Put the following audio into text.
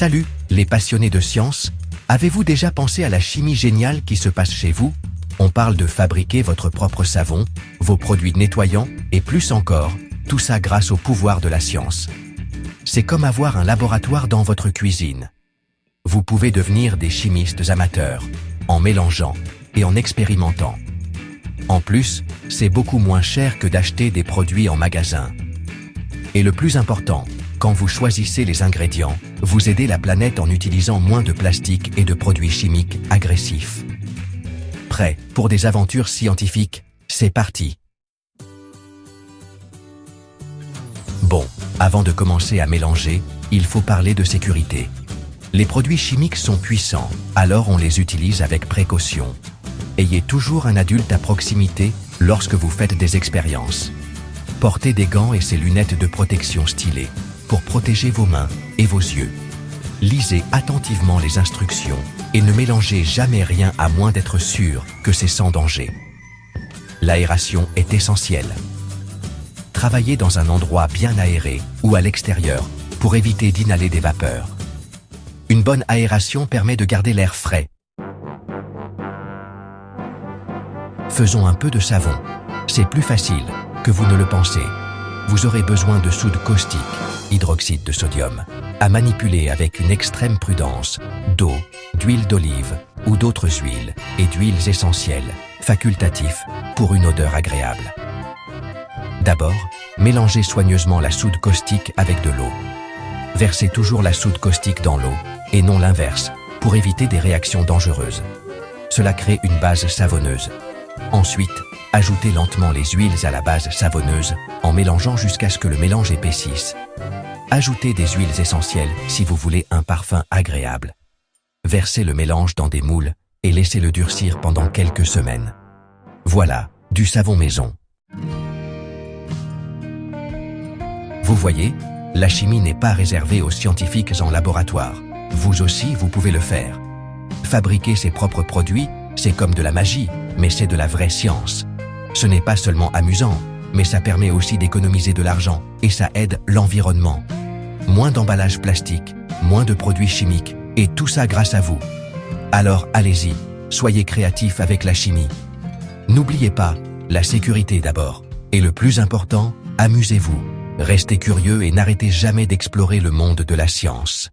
Salut, les passionnés de science. Avez-vous déjà pensé à la chimie géniale qui se passe chez vous? On parle de fabriquer votre propre savon, vos produits nettoyants, et plus encore, tout ça grâce au pouvoir de la science. C'est comme avoir un laboratoire dans votre cuisine. Vous pouvez devenir des chimistes amateurs, en mélangeant et en expérimentant. En plus, c'est beaucoup moins cher que d'acheter des produits en magasin. Et le plus important, quand vous choisissez les ingrédients, vous aidez la planète en utilisant moins de plastique et de produits chimiques agressifs. Prêt pour des aventures scientifiques? C'est parti! Bon, avant de commencer à mélanger, il faut parler de sécurité. Les produits chimiques sont puissants, alors on les utilise avec précaution. Ayez toujours un adulte à proximité lorsque vous faites des expériences. Portez des gants et ces lunettes de protection stylées pour protéger vos mains et vos yeux. Lisez attentivement les instructions et ne mélangez jamais rien à moins d'être sûr que c'est sans danger. L'aération est essentielle. Travaillez dans un endroit bien aéré ou à l'extérieur pour éviter d'inhaler des vapeurs. Une bonne aération permet de garder l'air frais. Faisons un peu de savon. C'est plus facile que vous ne le pensez. Vous aurez besoin de soude caustique, hydroxyde de sodium, à manipuler avec une extrême prudence, d'eau, d'huile d'olive ou d'autres huiles et d'huiles essentielles, facultatifs, pour une odeur agréable. D'abord, mélangez soigneusement la soude caustique avec de l'eau. Versez toujours la soude caustique dans l'eau, et non l'inverse, pour éviter des réactions dangereuses. Cela crée une base savonneuse. Ensuite, ajoutez lentement les huiles à la base savonneuse, en mélangeant jusqu'à ce que le mélange épaississe. Ajoutez des huiles essentielles si vous voulez un parfum agréable. Versez le mélange dans des moules et laissez-le durcir pendant quelques semaines. Voilà, du savon maison. Vous voyez, la chimie n'est pas réservée aux scientifiques en laboratoire. Vous aussi, vous pouvez le faire. Fabriquer ses propres produits, c'est comme de la magie, mais c'est de la vraie science. Ce n'est pas seulement amusant, mais ça permet aussi d'économiser de l'argent et ça aide l'environnement. Moins d'emballage plastique, moins de produits chimiques, et tout ça grâce à vous. Alors allez-y, soyez créatifs avec la chimie. N'oubliez pas, la sécurité d'abord. Et le plus important, amusez-vous. Restez curieux et n'arrêtez jamais d'explorer le monde de la science.